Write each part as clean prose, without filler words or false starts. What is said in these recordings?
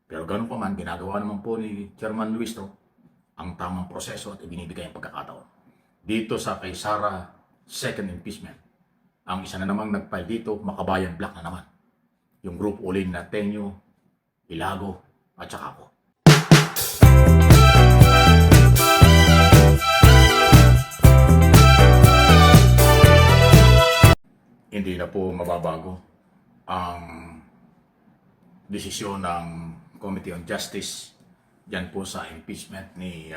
Pero ganun pa man, ginagawa naman po ni Chairman Luistro ang tamang proseso at ibinibigay ang pagkakataon. Dito sa kay Sara second impeachment, ang isa na namang nag-file dito, Makabayan Black na naman. Yung group ulin na Tenyo, Ilago, at saka ako. Hindi na po mababago ang desisyon ng Committee on Justice dyan po sa impeachment ni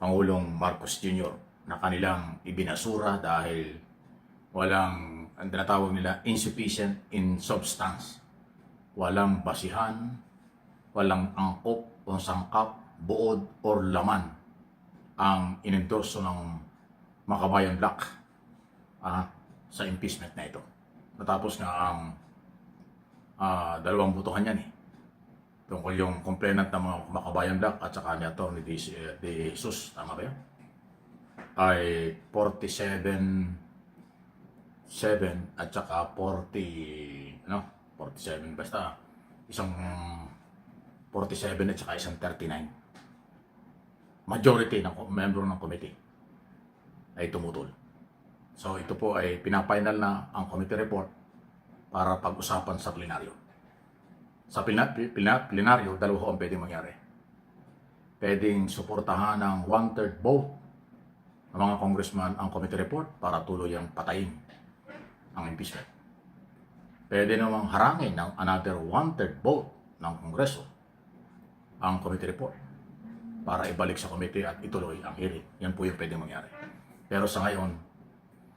Pangulong Marcos Jr. na kanilang ibinasura dahil walang, ang tinatawag nila, insufficient in substance. Walang basihan, walang angkop o sangkap, buod or laman ang inendorso ng Makabayan Black sa impeachment na ito. Matapos nga ang dalawang botohan yan tungkol yung complainant ng mga Makabayan Black at saka ni Atty. De Jesus, tama ba yun? Ay 47 at saka 47 basta isang 47 at saka isang 39. Majority ng member ng committee ay tumutol. So ito po ay pinafinal na ang committee report para pag-usapan sa plenaryo. Sa plenaryo, dalawa ang pwedeng mangyari. Pwedeng suportahan ng 1/3 vote ng mga congressman ang committee report para tuluyang patayin ang impeachment. Pwede namang harangin ng another 1/3 vote ng Kongreso ang committee report para ibalik sa committee at ituloy ang hearing. Yan po yung pwedeng mangyari. Pero sa ngayon,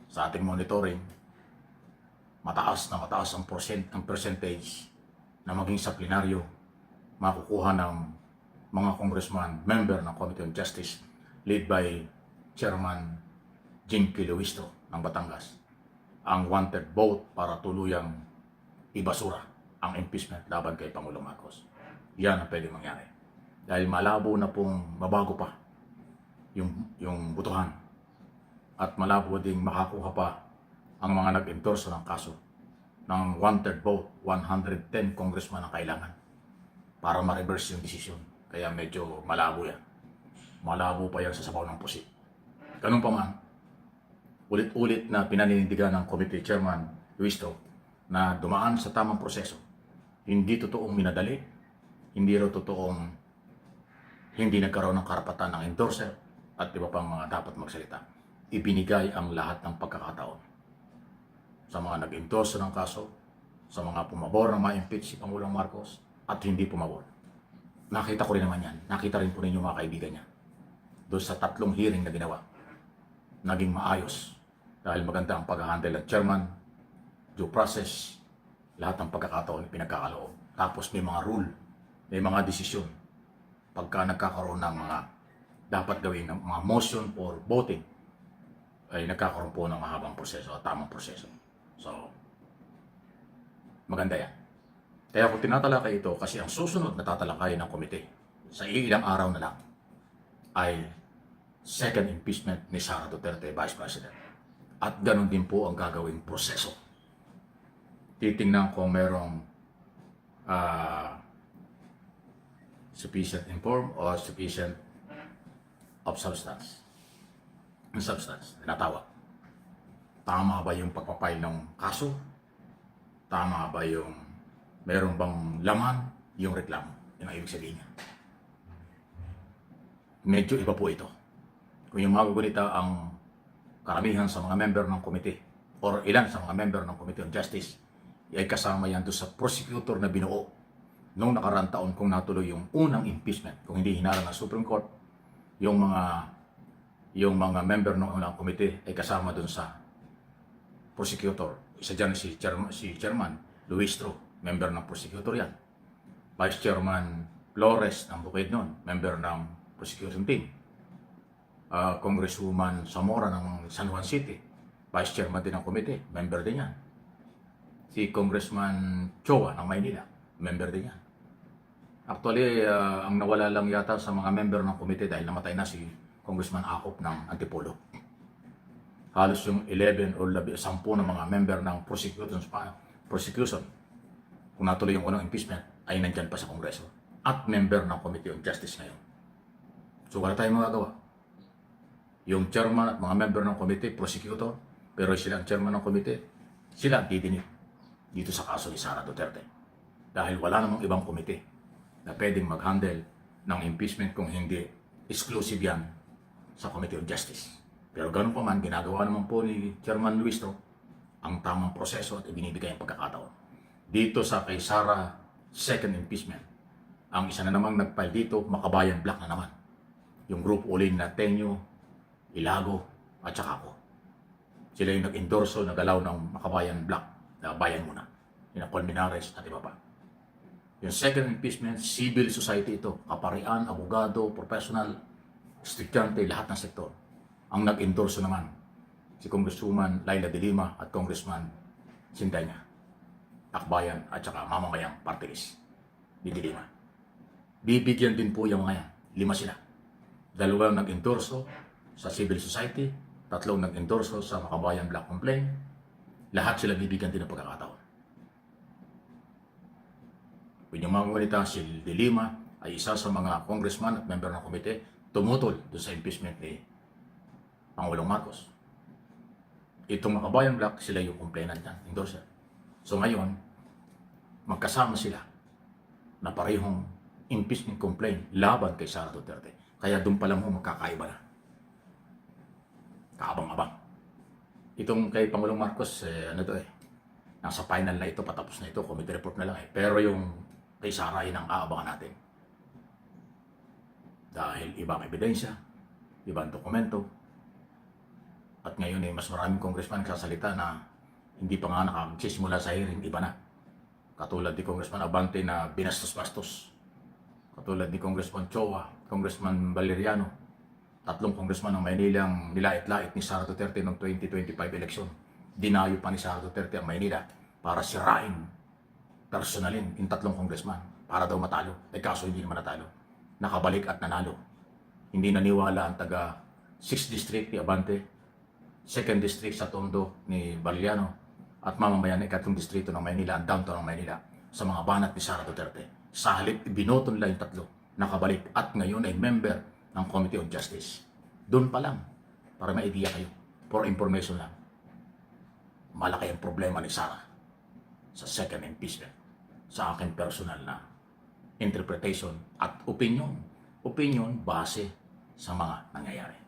sa ating monitoring, mataas ang percentage na maging sa plenaryo makukuha ng mga congressman, member ng Committee on Justice led by Chairman Jinky Luistro ng Batangas ang 1/3 vote para tuluyang ibasura ang impeachment laban kay Pangulong Marcos. Yan ang pwede mangyari. Dahil malabo na pong mabago pa yung butuhan at malabo ding makakuha pa ang mga nag-endorso ng kaso ng 1/3 vote, 110 congressman ang kailangan para ma-reverse yung desisyon. Kaya medyo malabo yan. Malabo pa yan sa sabaw ng pusit. Ganun pa man, ulit-ulit na pinaninindigan ng committee chairman Luistro na dumaan sa tamang proseso. Hindi totoong minadali, hindi rin totoong hindi nagkaroon ng karapatan ng endorser at iba pang mga dapat magsalita. Ibinigay ang lahat ng pagkakataon sa mga nag-endorse ng kaso, sa mga pumabor na ma-impeach si Pangulong Marcos at hindi pumabor. Nakita ko rin naman yan. Nakita rin po ninyo mga kaibigan niya. Doon sa 3 hearing na ginawa, naging maayos dahil maganda ang pag-handle ng chairman, due process, lahat ng pagkakataon pinagkakaloob. Tapos may mga rule, may mga desisyon. Pagka nagkakaroon ng mga dapat gawin ng mga motion for voting, ay nagkakaroon po ng mahabang proseso at tamang proseso. So, maganda yan. Kaya kung tinatalakay ito, kasi ang susunod na tatalakayin ng komite sa ilang araw na lang ay second impeachment ni Sara Duterte, Vice President. At ganun din po ang gagawing proseso. Titingnan kung merong sufficient in form or sufficient of substance. Ang substance, tinatawag. Tama ba yung pagpapile ng kaso? Tama ba yung meron bang laman yung reklamo? Yung ibig sabihin niya. Medyo iba po ito. Kung yung magugunita ang karamihan sa mga member ng komite or ilan sa mga member ng Committee on Justice ay kasama yan doon sa prosecutor na binuo noong nakaraang taon kung natuloy yung unang impeachment. Kung hindi hinarang ng Supreme Court, yung mga member ng unang komite ay kasama doon sa prosecutor. Isa dyan si Chairman Luistro, member ng prosecutor yan. Vice Chairman Flores ng Bukidnon, member ng prosecution team. Congresswoman Zamora ng San Juan City, Vice Chairman din ng komite, member din yan. Si Congressman Choa ng Maynila, member din yan. Actually, ang nawala lang yata sa mga member ng komite dahil namatay na si Congressman Acop ng Antipolo. Halos yung 11 o 10 ng mga member ng prosecution kung natuloy yung unang impeachment ay nandyan pa sa Kongreso at member ng Committee on Justice ngayon. So wala tayong magagawa. Yung chairman at mga member ng committee, prosecutor, pero sila ang chairman ng committee, sila ang didinig dito sa kaso ni Sara Duterte. Dahil wala namang ibang committee na pwedeng mag-handle ng impeachment kung hindi exclusive yan sa Committee on Justice. Pero ganun pa man, ginagawa naman po ni Chairman Luistro ang tamang proseso at ibinibigay ang pagkakataon. Dito sa kay Sara second impeachment, ang isa na namang nag-file dito, Makabayan Black na naman. Yung group uli na Tenyo, Ilago, at saka ako. Sila yung nag-endorso, nagalaw ng Makabayan Black, na bayan muna. Yung Colmenares at iba pa. Yung second impeachment, civil society ito, kaparian, abogado, professional, estudyante, lahat ng sektor. Ang nag-endorso naman, si Congresswoman Laila de Lima at Congressman Sindanya, Akbayan at saka mamamayang party list ni de Lima. Bibigyan din po yung mga yan, 5 sila. 2 nag-endorso sa civil society, 3 nag-endorso sa Makabayan Black Complaint. Lahat sila bibigyan din ng pagkakataon. Kung yung mga ngalita, si de Lima ay isa sa mga congressman at member ng komite tumutol doon sa impeachment ni Pangulong Marcos. Itong Makabayan Black, sila yung complainant niyan, endorser. So ngayon, magkasama sila na parehong impeachment complaint laban kay Sara Duterte. Kaya doon pa lang magkakaiba na. Kaabang-abang. Itong kay Pangulong Marcos, nasa final na ito, patapos na ito, committee report na lang eh. Pero yung kay Sara, yun ang aabangan natin. Dahil ibang ebidensya, ibang dokumento, at ngayon mas maraming congressman nagsasalita na hindi pa nga nakagsisimula sa hearing, iba na. Katulad ni Congressman Abante na binastos-bastos. Katulad ni Congressman Choa, Congressman Valeriano, 3 congressman ng Maynila ang nilait-lait ni Sara Duterte noong 2025 election. Dinayo pa ni Sara Duterte ang Maynila para sirain, personalin yung 3 congressman para daw matalo. Kaso hindi naman natalo. Nakabalik at nanalo. Hindi naniwala ang taga 6th District ni Abante, 2nd District sa Tondo ni Valeriano, at mamamayan ng 3 distrito ng Maynila, ang downtown ng Maynila, sa mga banat ni Sara Duterte. Sa halip, binoto nila yung 3, nakabalik, at ngayon ay member ng Committee on Justice. Doon pa lang, para may idea kayo, for information lang, malaki ang problema ni Sara sa second impeachment. Sa akin personal na interpretation at opinion base sa mga nangyayari.